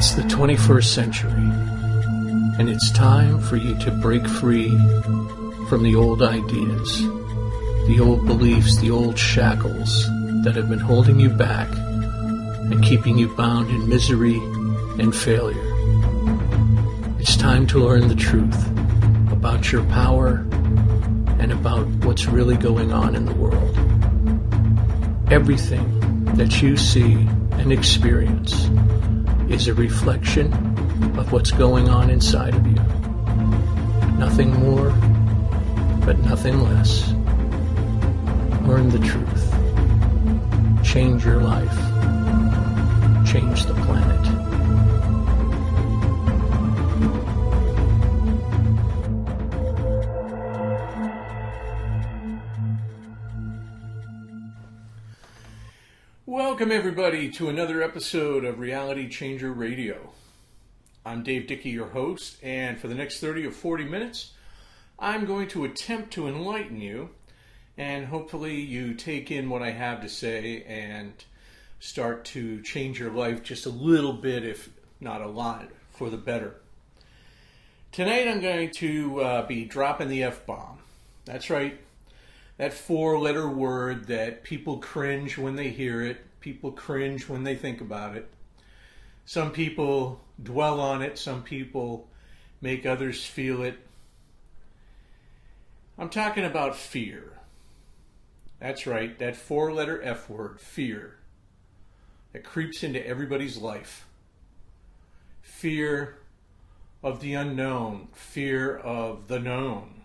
It's the 21st century, and it's time for you to break free from the old ideas, the old beliefs, the old shackles that have been holding you back and keeping you bound in misery and failure. It's time to learn the truth about your power and about what's really going on in the world. Everything that you see and experience is a reflection of what's going on inside of you. Nothing more, but nothing less. Learn the truth. Change your life. Change the planet. Welcome everybody to another episode of Reality Changer Radio. I'm Dave Dickey, your host, and for the next 30 or 40 minutes, I'm going to attempt to enlighten you, and hopefully you take in what I have to say and start to change your life just a little bit, if not a lot, for the better. Tonight I'm going to be dropping the F-bomb. That's right. That four-letter word that people cringe when they hear it, people cringe when they think about it. Some people dwell on it, some people make others feel it. I'm talking about fear. That's right, that four-letter F word, fear, that creeps into everybody's life. Fear of the unknown, fear of the known.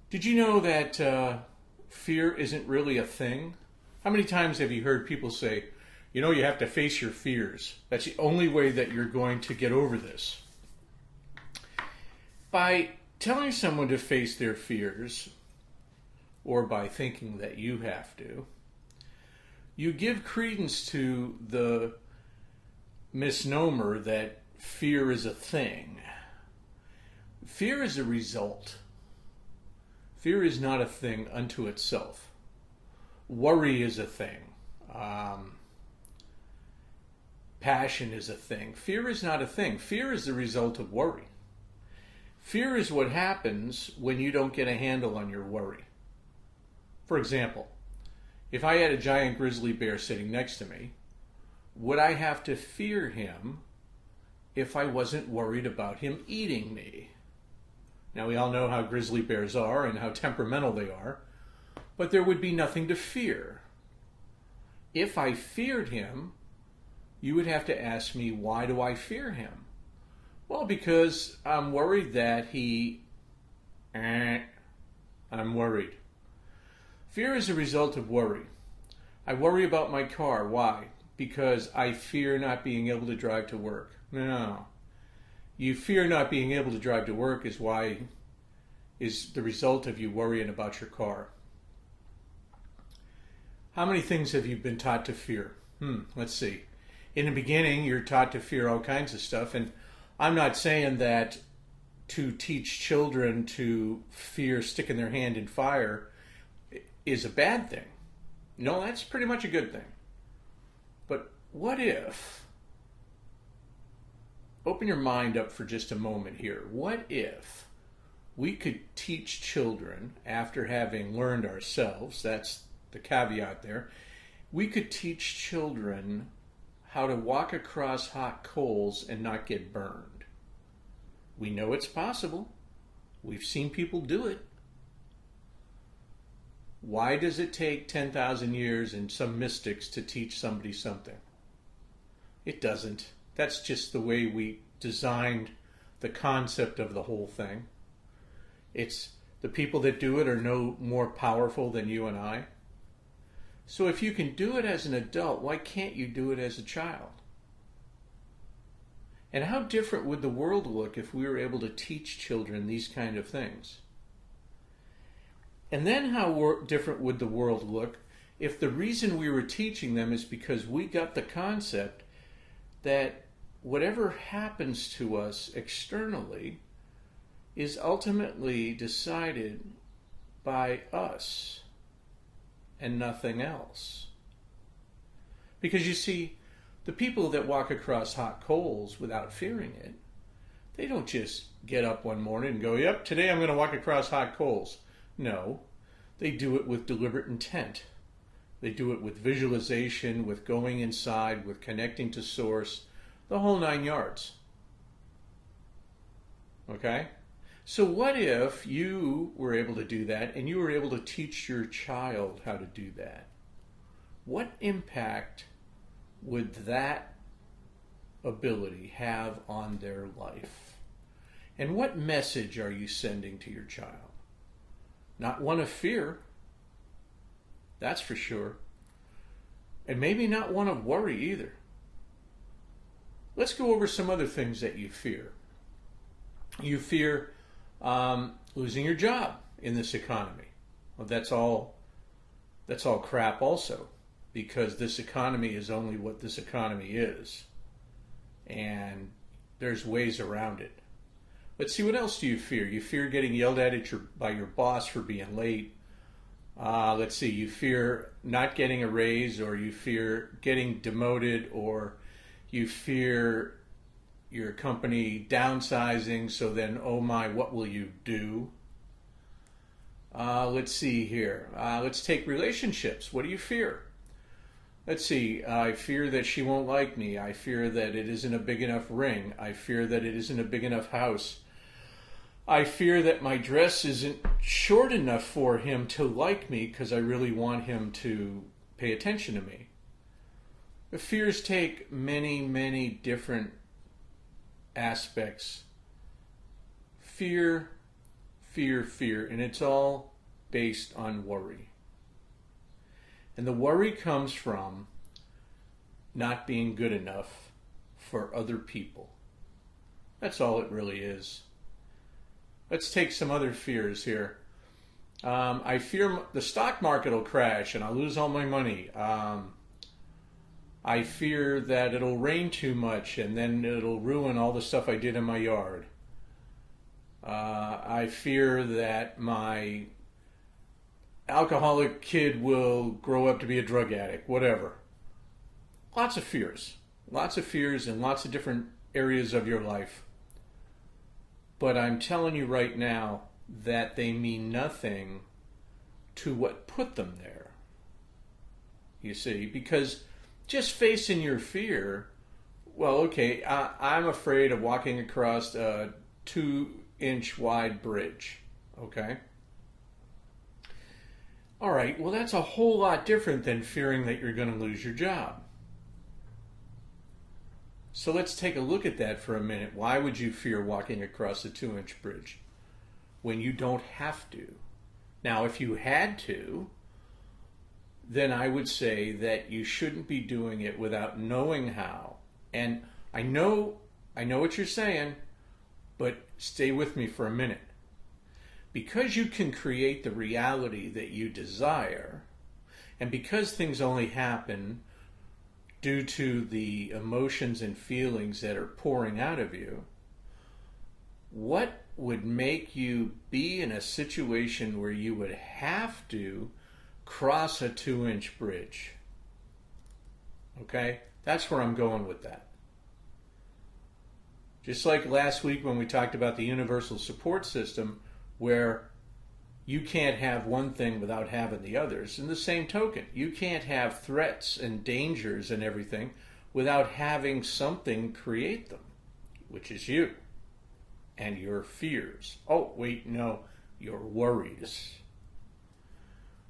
Did you know that fear isn't really a thing? How many times have you heard people say, you know, you have to face your fears. That's the only way that you're going to get over this. By telling someone to face their fears, or by thinking that you have to, you give credence to the misnomer that fear is a thing. Fear is a result. Fear is not a thing unto itself. Worry is a thing. Passion is a thing. Fear is not a thing. Fear is the result of worry. Fear is what happens when you don't get a handle on your worry. For example, if I had a giant grizzly bear sitting next to me, would I have to fear him if I wasn't worried about him eating me? Now, we all know how grizzly bears are and how temperamental they are, but there would be nothing to fear. If I feared him, you would have to ask me, why do I fear him? Well, because I'm worried that I'm worried. Fear is a result of worry. I worry about my car. Why? Because I fear not being able to drive to work. No. You fear not being able to drive to work is the result of you worrying about your car. How many things have you been taught to fear? Let's see. In the beginning, you're taught to fear all kinds of stuff, and I'm not saying that to teach children to fear sticking their hand in fire is a bad thing. No, that's pretty much a good thing. But what if, open your mind up for just a moment here, what if we could teach children, after having learned ourselves, that's the caveat there, we could teach children how to walk across hot coals and not get burned. We know it's possible. We've seen people do it. Why does it take 10,000 years and some mystics to teach somebody something? It doesn't. That's just the way we designed the concept of the whole thing. It's the people that do it are no more powerful than you and I. So if you can do it as an adult, why can't you do it as a child? And how different would the world look if we were able to teach children these kind of things? And then how different would the world look if the reason we were teaching them is because we got the concept that whatever happens to us externally is ultimately decided by us and nothing else. Because you see, The people that walk across hot coals without fearing it, they don't just get up one morning and go, yep, today I'm going to walk across hot coals. No, they do it with deliberate intent. They do it with visualization, with going inside, with connecting to source, the whole 9 yards. Okay? So what if you were able to do that and you were able to teach your child how to do that? What impact would that ability have on their life? And what message are you sending to your child? Not one of fear, that's for sure. And maybe not one of worry either. Let's go over some other things that you fear. You fear losing your job in this economy. Well, that's all crap also, because this economy is only what this economy is. And there's ways around it. Let's see, what else do you fear? You fear getting yelled at by your boss for being late. Let's see, you fear not getting a raise, or you fear getting demoted, or you fear your company downsizing, so then, oh my, what will you do? Let's see here. Let's take relationships. What do you fear? Let's see, I fear that she won't like me. I fear that it isn't a big enough ring. I fear that it isn't a big enough house. I fear that my dress isn't short enough for him to like me because I really want him to pay attention to me. The fears take many, many different aspects. Fear, fear, fear, and it's all based on worry. And the worry comes from not being good enough for other people. That's all it really is. Let's take some other fears here. I fear the stock market will crash and I'll lose all my money. I fear that it'll rain too much and then it'll ruin all the stuff I did in my yard. I fear that my alcoholic kid will grow up to be a drug addict, whatever. Lots of fears in lots of different areas of your life. But I'm telling you right now that they mean nothing to what put them there. You see, because just facing your fear, well, okay, I'm afraid of walking across a 2-inch wide bridge, okay? All right, well, that's a whole lot different than fearing that you're going to lose your job. So let's take a look at that for a minute. Why would you fear walking across a 2-inch bridge when you don't have to? Now, if you had to, then I would say that you shouldn't be doing it without knowing how. And I know what you're saying, but stay with me for a minute. Because you can create the reality that you desire, and because things only happen due to the emotions and feelings that are pouring out of you, what would make you be in a situation where you would have to cross a 2-inch bridge? Okay? That's where I'm going with that. Just like last week when we talked about the universal support system, where you can't have one thing without having the others. In the same token, you can't have threats and dangers and everything without having something create them, which is you and your fears. Oh, wait, no, your worries.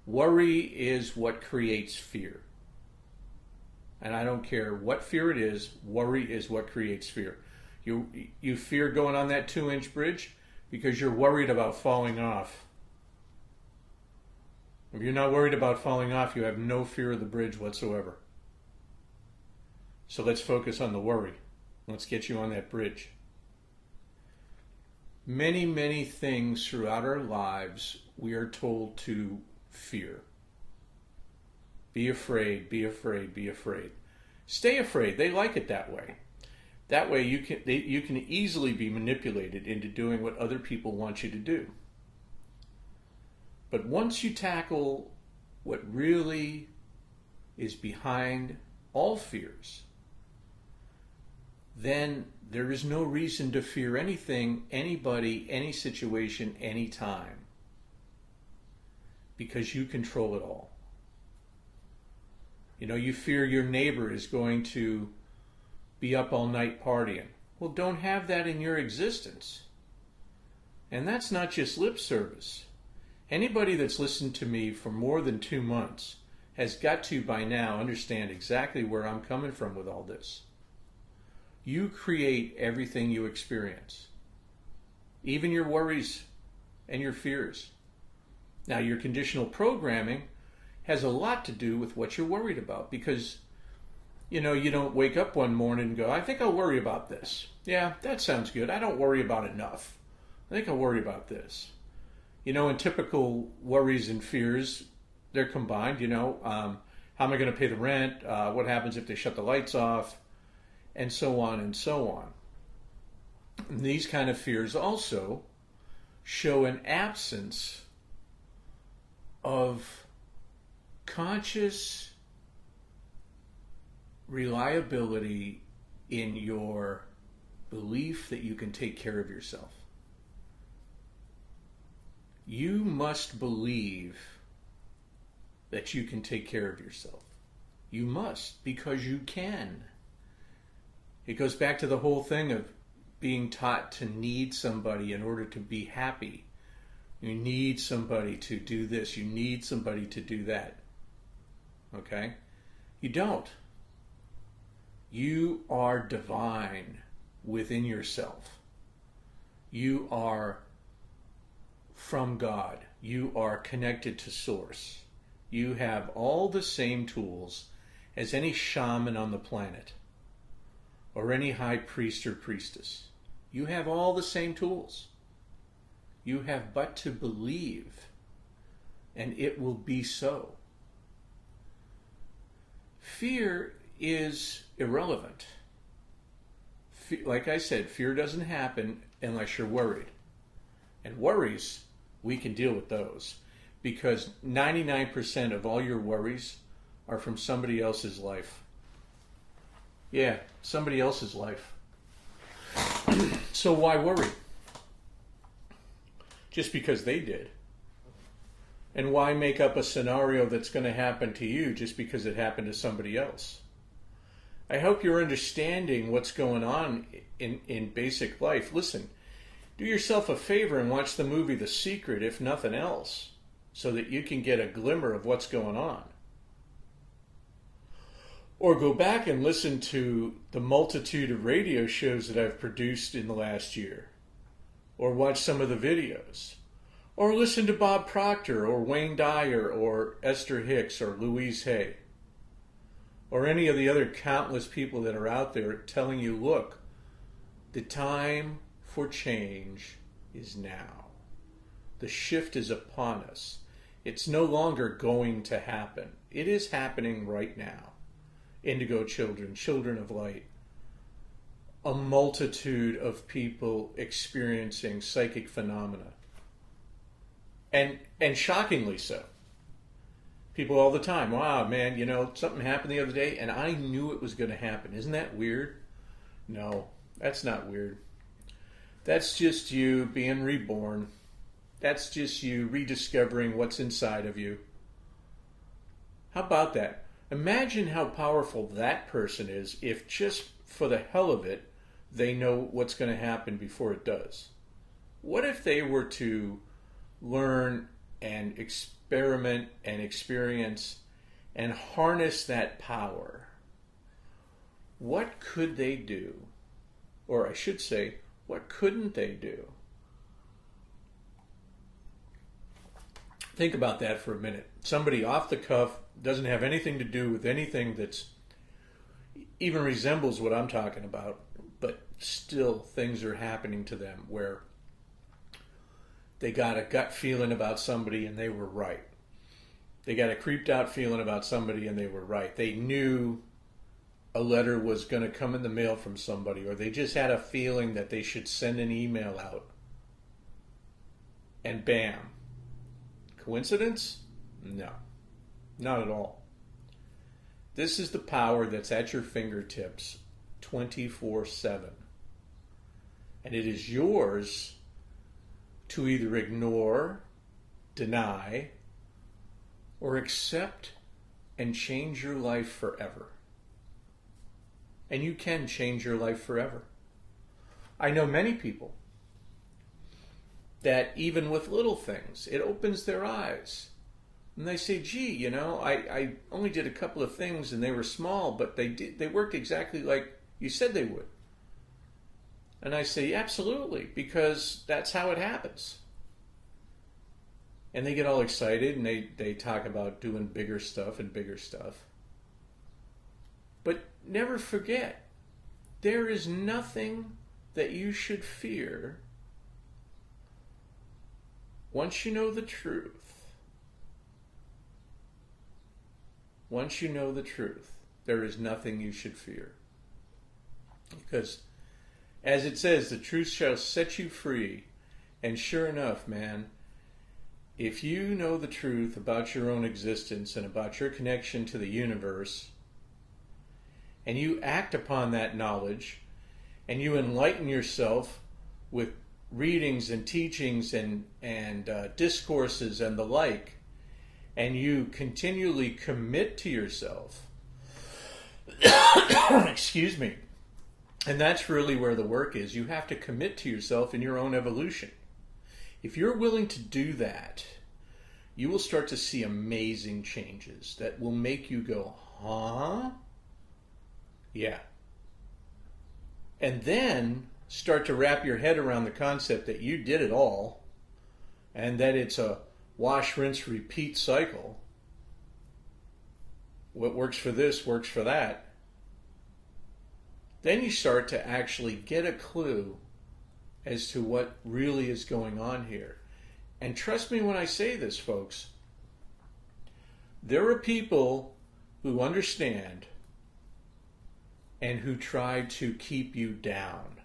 Worry is what creates fear. And I don't care what fear it is, worry is what creates fear. You fear going on that 2-inch bridge because you're worried about falling off. If you're not worried about falling off, you have no fear of the bridge whatsoever. So let's focus on the worry. Let's get you on that bridge. Many, many things throughout our lives we are told to fear. Be afraid, be afraid, be afraid. Stay afraid. They like it that way. That way you can easily be manipulated into doing what other people want you to do. But once you tackle what really is behind all fears, then there is no reason to fear anything, anybody, any situation, anytime. Because you control it all. You know, you fear your neighbor is going to be up all night partying. Well, don't have that in your existence. And that's not just lip service. Anybody that's listened to me for more than 2 months has got to, by now, understand exactly where I'm coming from with all this. You create everything you experience, even your worries and your fears. Now, your conditional programming has a lot to do with what you're worried about, because, you know, you don't wake up one morning and go, I think I'll worry about this. Yeah, that sounds good. I don't worry about enough. I think I'll worry about this. You know, in typical worries and fears, they're combined. You know, how am I going to pay the rent? What happens if they shut the lights off? And so on and so on. And these kind of fears also show an absence of conscious reliability in your belief that you can take care of yourself. You must believe that you can take care of yourself. You must, because you can. It goes back to the whole thing of being taught to need somebody in order to be happy. You need somebody to do this. You need somebody to do that. Okay? You don't. You are divine within yourself. You are from God. You are connected to Source. You have all the same tools as any shaman on the planet or any high priest or priestess. You have all the same tools. You have but to believe, and it will be so. Fear is irrelevant. Like I said, fear doesn't happen unless you're worried. And worries, we can deal with those, because 99% of all your worries are from somebody else's life. Yeah, somebody else's life. So why worry? Just because they did. And why make up a scenario that's going to happen to you just because it happened to somebody else? I hope you're understanding what's going on in basic life. Listen, do yourself a favor and watch the movie The Secret, if nothing else, so that you can get a glimmer of what's going on. Or go back and listen to the multitude of radio shows that I've produced in the last year. Or watch some of the videos. Or listen to Bob Proctor or Wayne Dyer or Esther Hicks or Louise Hay. Or any of the other countless people that are out there telling you, look, the time for change is now. The shift is upon us. It's no longer going to happen. It is happening right now. Indigo children, children of light, a multitude of people experiencing psychic phenomena. And shockingly so. People all the time, wow, man, you know, something happened the other day and I knew it was going to happen. Isn't that weird? No, that's not weird. That's just you being reborn. That's just you rediscovering what's inside of you. How about that? Imagine how powerful that person is if just for the hell of it, they know what's going to happen before it does. What if they were to learn and experiment and experience and harness that power? What could they do? Or I should say, what couldn't they do? Think about that for a minute. Somebody off the cuff, doesn't have anything to do with anything that's even resembles what I'm talking about, but still things are happening to them where they got a gut feeling about somebody and they were right. They got a creeped out feeling about somebody and they were right. They knew a letter was going to come in the mail from somebody, or they just had a feeling that they should send an email out. And bam. Coincidence? No. Not at all. This is the power that's at your fingertips 24/7. And it is yours to either ignore, deny, or accept and change your life forever. And you can change your life forever. I know many people that even with little things, it opens their eyes. And they say, gee, I only did a couple of things and they were small, but they worked exactly like you said they would. And I say, absolutely, because that's how it happens. And they get all excited and they talk about doing bigger stuff and bigger stuff. But never forget, there is nothing that you should fear once you know the truth. Once you know the truth, there is nothing you should fear. Because as it says, the truth shall set you free. And sure enough, man, if you know the truth about your own existence and about your connection to the universe, and you act upon that knowledge, and you enlighten yourself with readings and teachings and discourses and the like, and you continually commit to yourself, excuse me, and that's really where the work is. You have to commit to yourself in your own evolution. If you're willing to do that, you will start to see amazing changes that will make you go, huh? Yeah. And then start to wrap your head around the concept that you did it all and that it's a wash, rinse, repeat cycle. What works for this works for that. Then you start to actually get a clue as to what really is going on here. And trust me when I say this, folks, there are people who understand and who try to keep you down.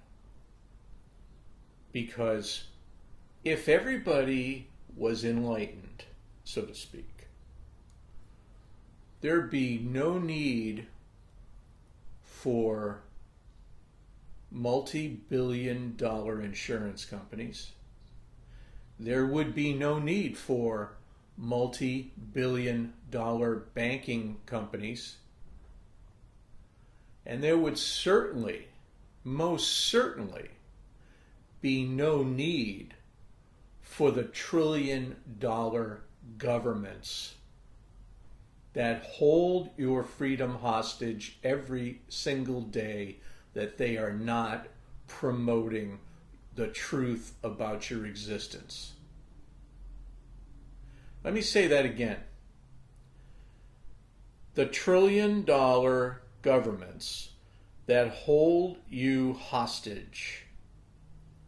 Because if everybody was enlightened, so to speak, there'd be no need for multi-billion-dollar insurance companies. There would be no need for multi-billion-dollar banking companies. And there would certainly, most certainly, be no need for the trillion-dollar governments that hold your freedom hostage every single day that they are not promoting the truth about your existence. Let me say that again. The trillion-dollar governments that hold you hostage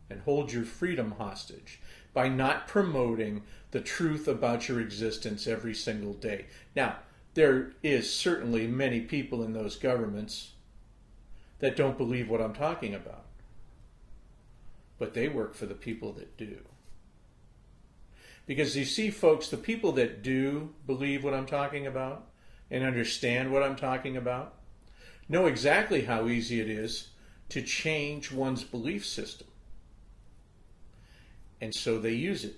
and hold your freedom hostage by not promoting the truth about your existence every single day. Now, there is certainly many people in those governments that don't believe what I'm talking about. But they work for the people that do. Because you see, folks, the people that do believe what I'm talking about and understand what I'm talking about know exactly how easy it is to change one's belief system. And so they use it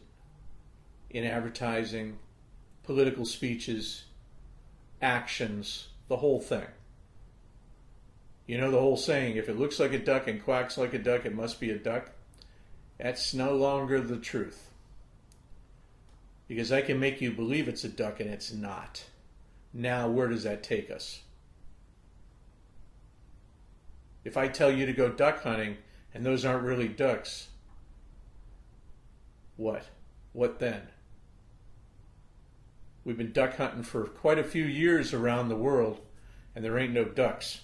in advertising, political speeches, actions, the whole thing. You know the whole saying, if it looks like a duck and quacks like a duck, it must be a duck. That's no longer the truth. Because I can make you believe it's a duck and it's not. Now, where does that take us? If I tell you to go duck hunting and those aren't really ducks, what? What then? We've been duck hunting for quite a few years around the world and there ain't no ducks.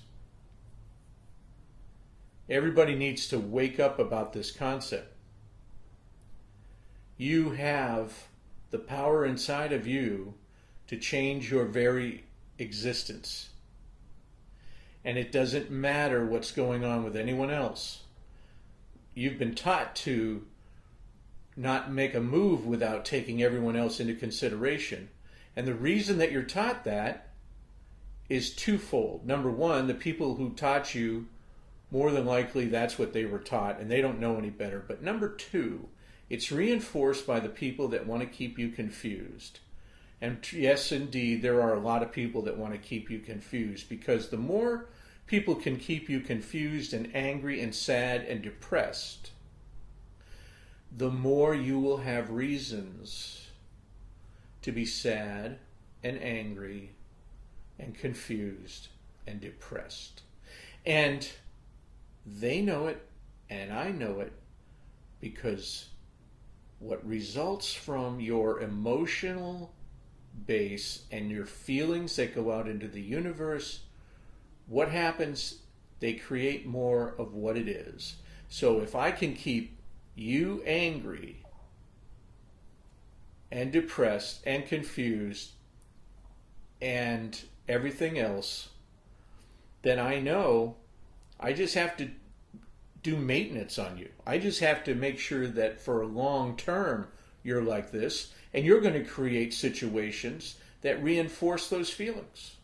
Everybody needs to wake up about this concept. You have the power inside of you to change your very existence. And it doesn't matter what's going on with anyone else. You've been taught to not make a move without taking everyone else into consideration. And the reason that you're taught that is twofold. Number one, the people who taught you more than likely that's what they were taught and they don't know any better. But number two, it's reinforced by the people that want to keep you confused. And yes, indeed, there are a lot of people that want to keep you confused, because the more people can keep you confused and angry and sad and depressed, the more you will have reasons to be sad and angry and confused and depressed. And they know it, and I know it, because what results from your emotional base and your feelings that go out into the universe, what happens? They create more of what it is. So if I can keep you angry and depressed and confused and everything else, then I know I just have to do maintenance on you. I just have to make sure that for a long term you're like this, and you're going to create situations that reinforce those feelings.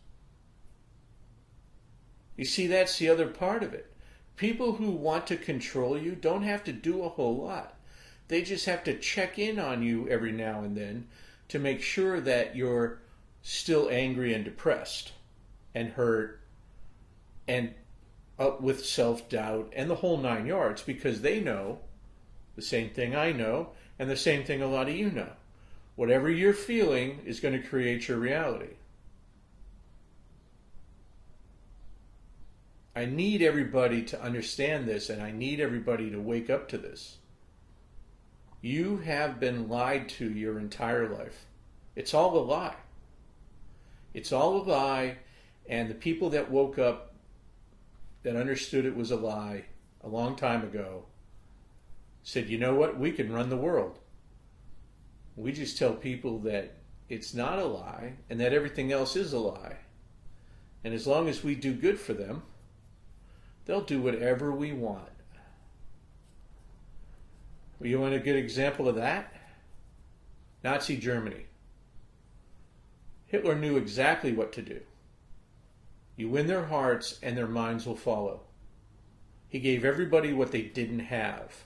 You see, that's the other part of it. People who want to control you don't have to do a whole lot. They just have to check in on you every now and then to make sure that you're still angry and depressed and hurt and up with self-doubt and the whole nine yards, because they know the same thing I know and the same thing a lot of you know. Whatever you're feeling is going to create your reality. I need everybody to understand this, and I need everybody to wake up to this. You have been lied to your entire life. It's all a lie. It's all a lie, and the people that woke up that understood it was a lie a long time ago said, you know what, we can run the world. We just tell people that it's not a lie and that everything else is a lie. And as long as we do good for them, they'll do whatever we want. Well, you want a good example of that? Nazi Germany. Hitler knew exactly what to do. You win their hearts and their minds will follow. He gave everybody what they didn't have.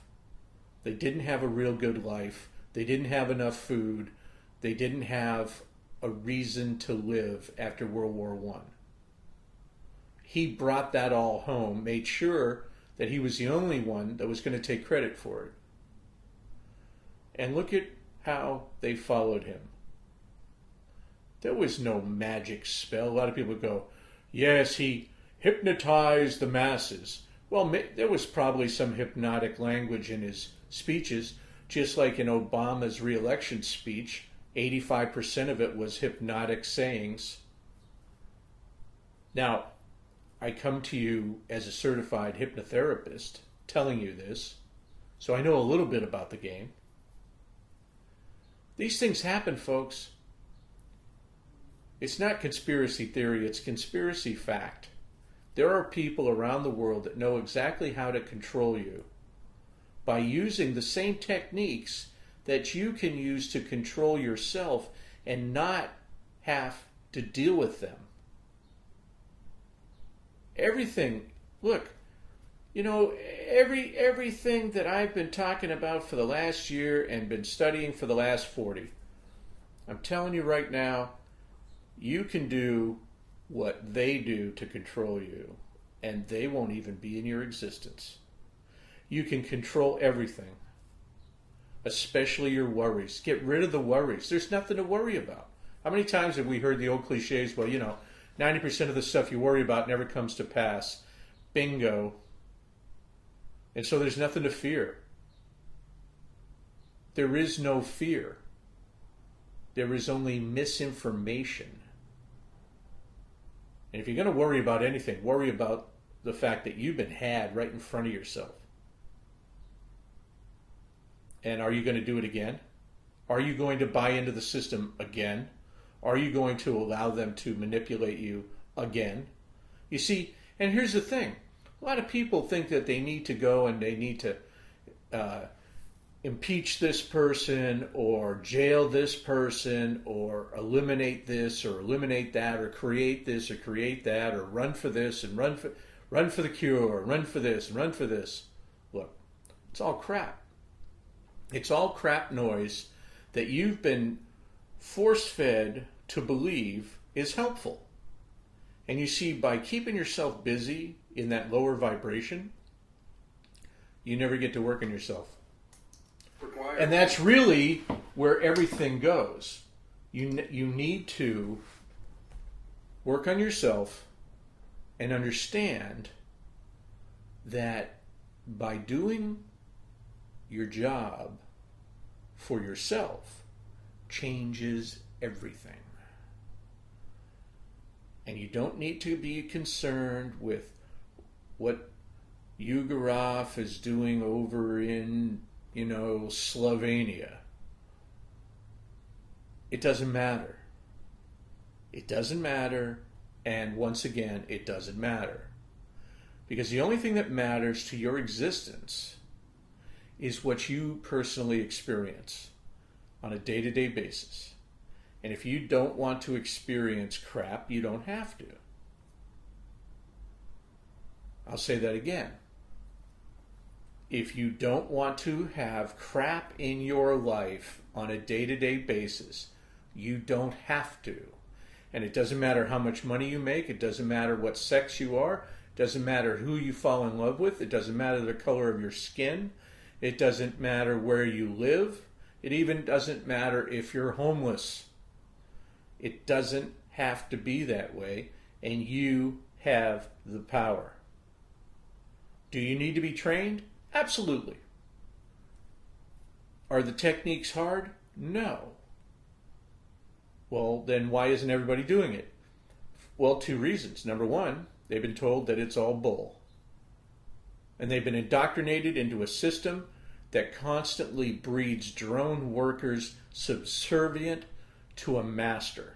They didn't have a real good life. They didn't have enough food. They didn't have a reason to live after World War I. He brought that all home, made sure that he was the only one that was going to take credit for it. And look at how they followed him. There was no magic spell. A lot of people go, yes, he hypnotized the masses. Well, there was probably some hypnotic language in his speeches, just like in Obama's re-election speech. 85% of it was hypnotic sayings. Now, I come to you as a certified hypnotherapist telling you this, so I know a little bit about the game. These things happen, folks. It's not conspiracy theory, it's conspiracy fact. There are people around the world that know exactly how to control you by using the same techniques that you can use to control yourself and not have to deal with them. Everything, look, you know, everything that I've been talking about for the last year and been studying for the last 40, I'm telling you right now, you can do what they do to control you, and they won't even be in your existence. You can control everything, especially your worries. Get rid of the worries. There's nothing to worry about. How many times have we heard the old cliches, well, 90% of the stuff you worry about never comes to pass. Bingo. And so there's nothing to fear. There is no fear. There is only misinformation. And if you're going to worry about anything, worry about the fact that you've been had right in front of yourself. And are you going to do it again? Are you going to buy into the system again? Are you going to allow them to manipulate you again? You see, and here's the thing. A lot of people think that they need to go and they need to impeach this person or jail this person or eliminate this or eliminate that or create this or create that or run for this and run for the cure, run for this, run for this. Look, it's all crap. It's all crap noise that you've been force-fed to believe is helpful. And you see, by keeping yourself busy in that lower vibration, you never get to work on yourself. And that's really where everything goes. You need to work on yourself and understand that by doing your job for yourself changes everything. And you don't need to be concerned with what Ugarov is doing over in, Slovenia. It doesn't matter. It doesn't matter, and once again, it doesn't matter. Because the only thing that matters to your existence is what you personally experience on a day-to-day basis. And if you don't want to experience crap, you don't have to. I'll say that again. If you don't want to have crap in your life on a day-to-day basis, you don't have to. And it doesn't matter how much money you make. It doesn't matter what sex you are. It doesn't matter who you fall in love with. It doesn't matter the color of your skin. It doesn't matter where you live. It even doesn't matter if you're homeless. It doesn't have to be that way, and you have the power. Do you need to be trained? Absolutely. Are the techniques hard? No. Well, then why isn't everybody doing it? Well, two reasons. Number one, they've been told that it's all bull. And they've been indoctrinated into a system that constantly breeds drone workers subservient to a master.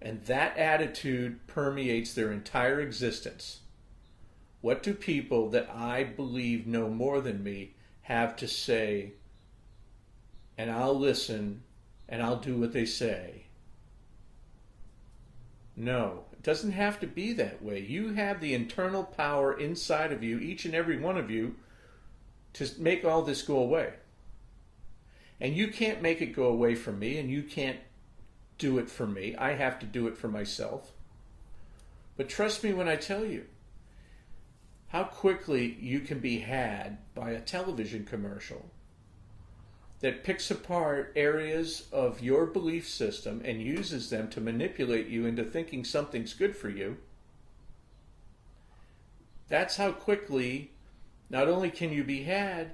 And that attitude permeates their entire existence. What do people that I believe know more than me have to say? And I'll listen and I'll do what they say. No, it doesn't have to be that way. You have the internal power inside of you, each and every one of you, to make all this go away. And you can't make it go away from me, and you can't do it for me. I have to do it for myself. But trust me when I tell you how quickly you can be had by a television commercial that picks apart areas of your belief system and uses them to manipulate you into thinking something's good for you. That's how quickly not only can you be had,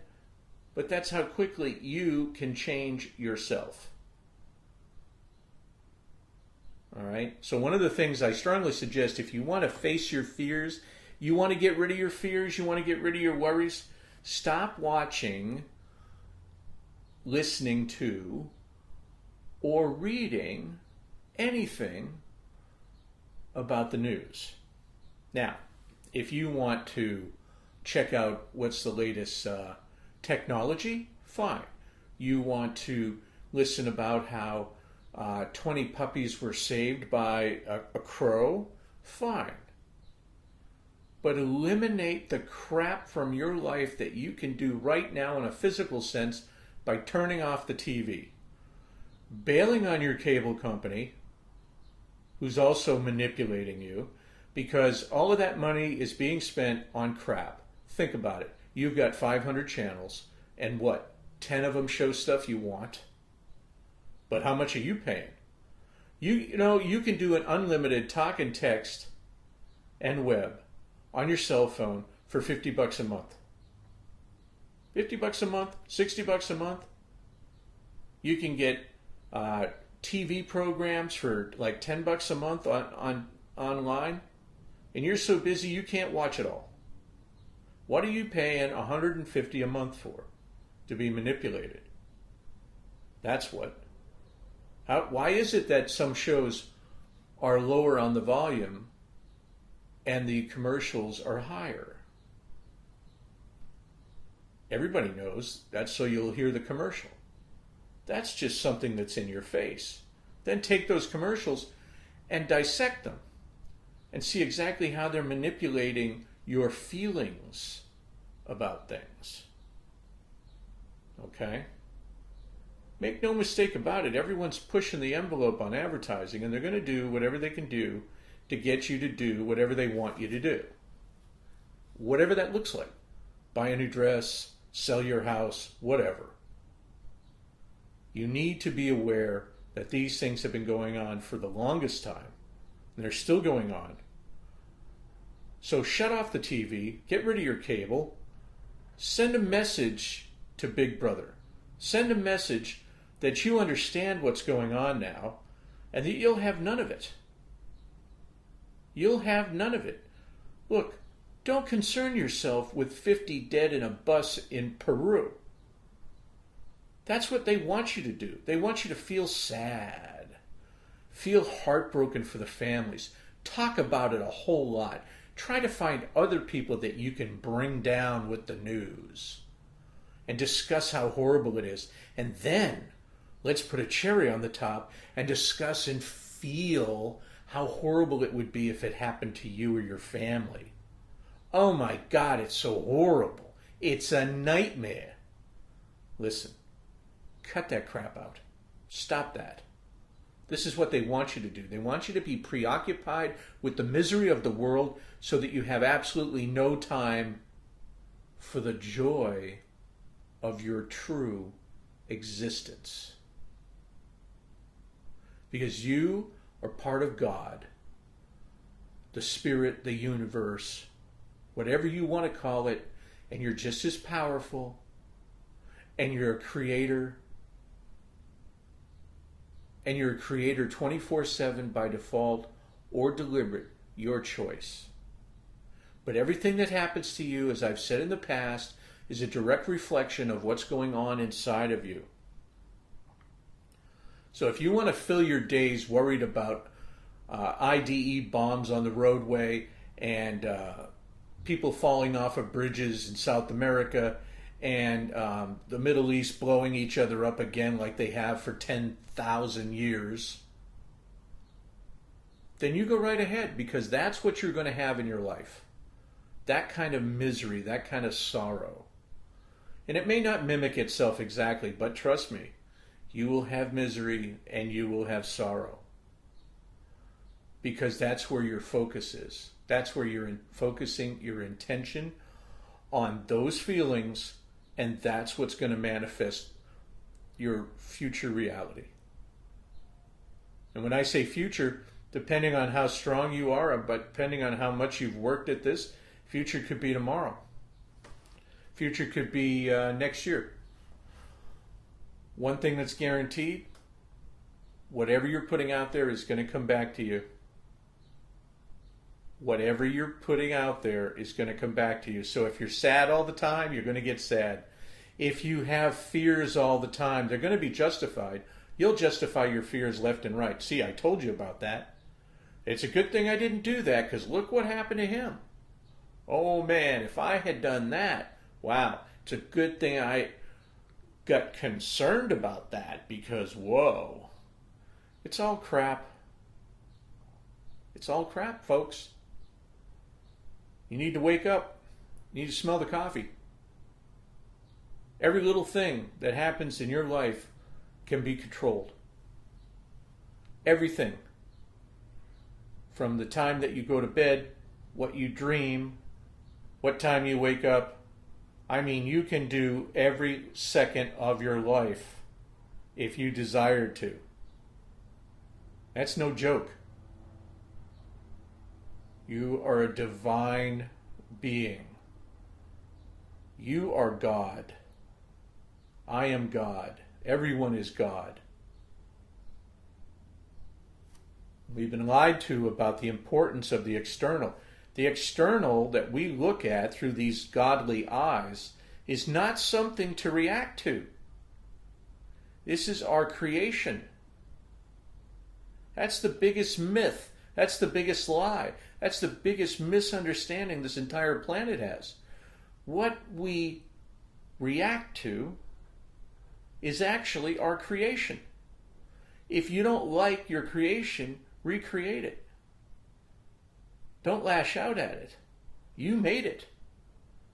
but that's how quickly you can change yourself. All right? So one of the things I strongly suggest, if you want to face your fears, you want to get rid of your fears, you want to get rid of your worries, stop watching, listening to, or reading anything about the news. Now, if you want to check out what's the latest technology, fine. You want to listen about how 20 puppies were saved by a crow, fine. But eliminate the crap from your life that you can do right now in a physical sense by turning off the TV, bailing on your cable company, who's also manipulating you, because all of that money is being spent on crap. Think about it. You've got 500 channels, and what, 10 of them show stuff you want? But how much are you paying? You know, you can do an unlimited talk and text and web on your cell phone for $50 a month. $50 a month, $60 a month. You can get TV programs for like $10 a month on online, and you're so busy you can't watch it all. What are you paying $150 a month for? To be manipulated. That's what. Why is it that some shows are lower on the volume and the commercials are higher? Everybody knows that's so you'll hear the commercial. That's just something that's in your face. Then take those commercials and dissect them. and see exactly how they're manipulating your feelings about things. Okay? Make no mistake about it, everyone's pushing the envelope on advertising, and they're going to do whatever they can do to get you to do whatever they want you to do. Whatever that looks like. Buy a new dress, sell your house, whatever. You need to be aware that these things have been going on for the longest time, and they're still going on. So shut off the TV, get rid of your cable, send a message to Big Brother. Send a message that you understand what's going on now, and that you'll have none of it. You'll have none of it. Look, don't concern yourself with 50 dead in a bus in Peru. That's what they want you to do. They want you to feel sad, feel heartbroken for the families, talk about it a whole lot. Try to find other people that you can bring down with the news and discuss how horrible it is. And then let's put a cherry on the top and discuss and feel how horrible it would be if it happened to you or your family. Oh my God, it's so horrible. It's a nightmare. Listen, cut that crap out. Stop that. This is what they want you to do. They want you to be preoccupied with the misery of the world so that you have absolutely no time for the joy of your true existence. Because you are part of God, the Spirit, the universe, whatever you want to call it, and you're just as powerful, and you're a creator, and you're a creator 24/7 by default or deliberate, your choice. But everything that happens to you, as I've said in the past, is a direct reflection of what's going on inside of you. So if you want to fill your days worried about IDE bombs on the roadway and people falling off of bridges in South America and the Middle East blowing each other up again like they have for 10,000 years, then you go right ahead, because that's what you're going to have in your life. That kind of misery, that kind of sorrow. And it may not mimic itself exactly, but trust me, you will have misery and you will have sorrow. Because that's where your focus is. That's where you're focusing your intention on those feelings, and that's what's going to manifest your future reality. And when I say future, depending on how strong you are, but depending on how much you've worked at this, future could be tomorrow. Future could be next year. One thing that's guaranteed, whatever you're putting out there is going to come back to you. Whatever you're putting out there is going to come back to you. So if you're sad all the time, you're going to get sad. If you have fears all the time, they're going to be justified. You'll justify your fears left and right. See, I told you about that. It's a good thing I didn't do that, because look what happened to him. Oh man, if I had done that, wow, it's a good thing I got concerned about that, because whoa, it's all crap. It's all crap, folks. You need to wake up. You need to smell the coffee. Every little thing that happens in your life can be controlled. Everything. From the time that you go to bed, what you dream, what time you wake up. I mean, you can do every second of your life if you desire to. That's no joke. You are a divine being. You are God. I am God. Everyone is God. We've been lied to about the importance of the external. The external that we look at through these godly eyes is not something to react to. This is our creation. That's the biggest myth. That's the biggest lie. That's the biggest misunderstanding this entire planet has. What we react to is actually our creation. If you don't like your creation, recreate it. Don't lash out at it. You made it.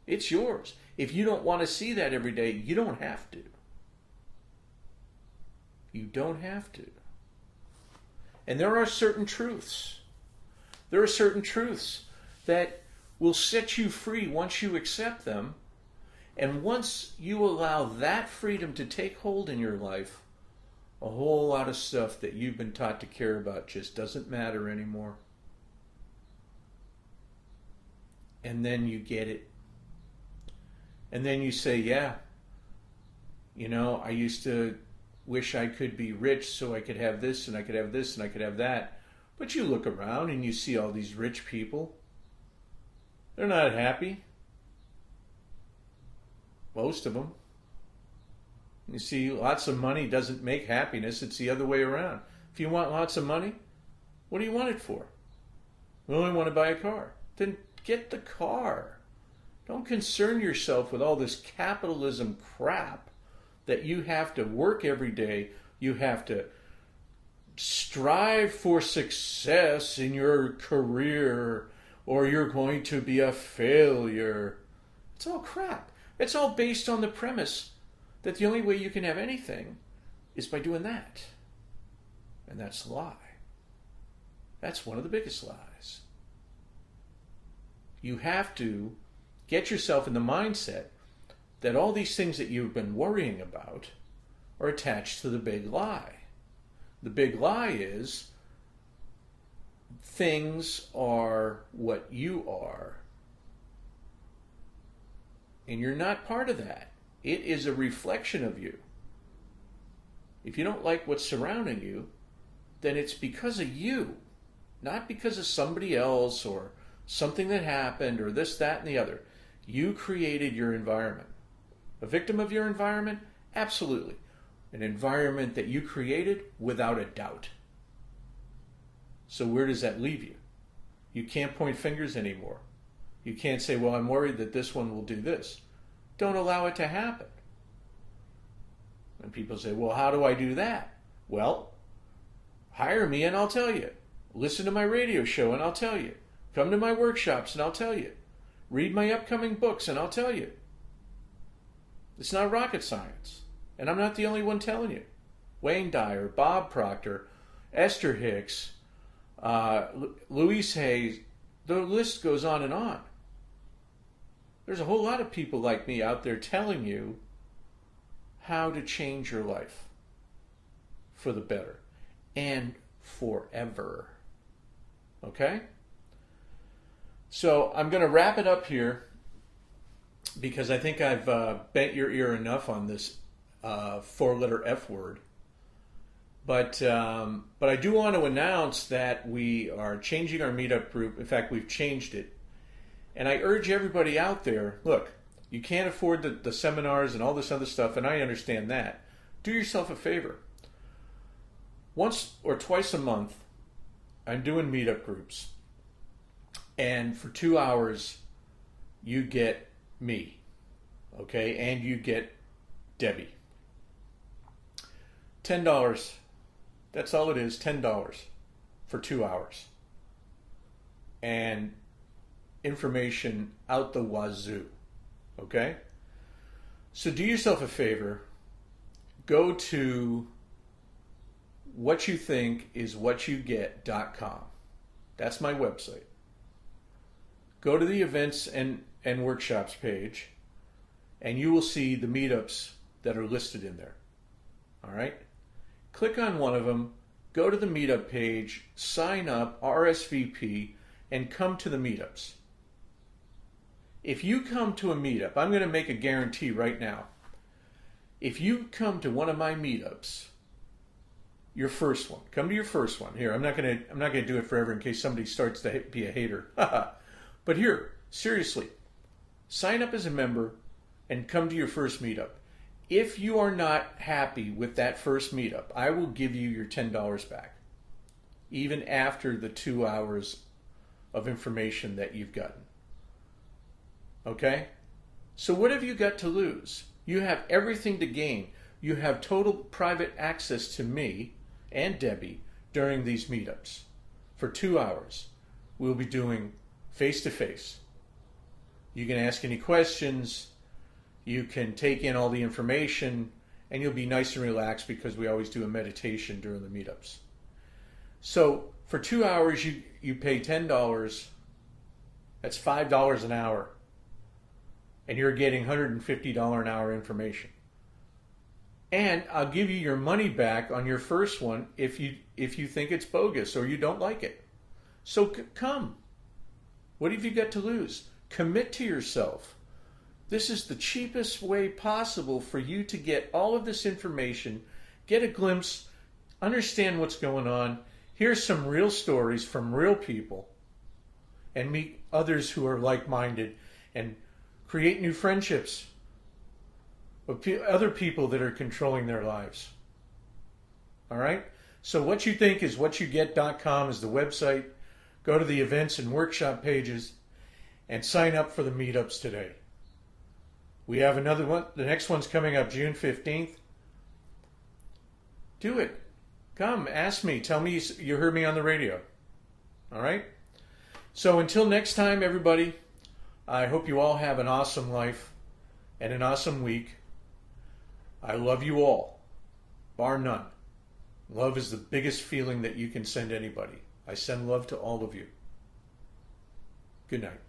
It's yours. If you don't want to see that every day, you don't have to. You don't have to. And there are certain truths. There are certain truths that will set you free once you accept them. And once you allow that freedom to take hold in your life, a whole lot of stuff that you've been taught to care about just doesn't matter anymore. And then you get it. And then you say, yeah, I used to wish I could be rich so I could have this and I could have this and I could have that. But you look around and you see all these rich people. They're not happy. Most of them. You see, lots of money doesn't make happiness. It's the other way around. If you want lots of money, what do you want it for? We only want to buy a car. Then get the car. Don't concern yourself with all this capitalism crap that you have to work every day. You have to strive for success in your career or you're going to be a failure. It's all crap. It's all based on the premise that the only way you can have anything is by doing that. And that's a lie. That's one of the biggest lies. You have to get yourself in the mindset that all these things that you've been worrying about are attached to the big lie. The big lie is things are what you are. And you're not part of that. It is a reflection of you. If you don't like what's surrounding you, then it's because of you, not because of somebody else or something that happened or this, that, and the other. You created your environment. A victim of your environment? Absolutely. An environment that you created without a doubt. So where does that leave you? You can't point fingers anymore. You can't say, well, I'm worried that this one will do this. Don't allow it to happen. And people say, well, how do I do that? Well, hire me and I'll tell you. Listen to my radio show and I'll tell you. Come to my workshops and I'll tell you. Read my upcoming books and I'll tell you. It's not rocket science. And I'm not the only one telling you. Wayne Dyer, Bob Proctor, Esther Hicks, Louise Hay, the list goes on and on. There's a whole lot of people like me out there telling you how to change your life for the better and forever. Okay? So I'm going to wrap it up here because I think I've bent your ear enough on this four-letter F word. But I do want to announce that we are changing our meetup group. In fact, we've changed it. And I urge everybody out there, look, you can't afford the seminars and all this other stuff, and I understand that. Do yourself a favor. Once or twice a month, I'm doing meetup groups. And for 2 hours, you get me, okay? And you get Debbie. $10. That's all it is, $10 for 2 hours. And information out the wazoo, okay? So do yourself a favor. Go to whatyouthinkiswhatyouget.com. That's my website. Go to the events and workshops page, and you will see the meetups that are listed in there. All right? Click on one of them, go to the meetup page, sign up, RSVP, and come to the meetups. If you come to a meetup, I'm going to make a guarantee right now. If you come to one of my meetups, your first one, come to your first one. Here, I'm not going to do it forever in case somebody starts to be a hater. But here, seriously, sign up as a member and come to your first meetup. If you are not happy with that first meetup, I will give you your $10 back, even after the 2 hours of information that you've gotten. Okay? So what have you got to lose? You have everything to gain. You have total private access to me and Debbie during these meetups for 2 hours. we'll be doing face-to-face. You can ask any questions, you can take in all the information, and you'll be nice and relaxed because we always do a meditation during the meetups. So for 2 hours, you pay $10. That's $5 an hour. And you're getting $150 an hour information. And I'll give you your money back on your first one if you think it's bogus or you don't like it. So come. What have you got to lose? Commit to yourself. This is the cheapest way possible for you to get all of this information, get a glimpse, understand what's going on, hear some real stories from real people, and meet others who are like-minded, and create new friendships with other people that are controlling their lives. All right? So whatyouthinkiswhatyougget.com is the website. Go to the events and workshop pages and sign up for the meetups today. We have another one. The next one's coming up June 15th. Do it. Come, ask me. Tell me you heard me on the radio. All right? So until next time, everybody, I hope you all have an awesome life and an awesome week. I love you all, bar none. Love is the biggest feeling that you can send anybody. I send love to all of you. Good night.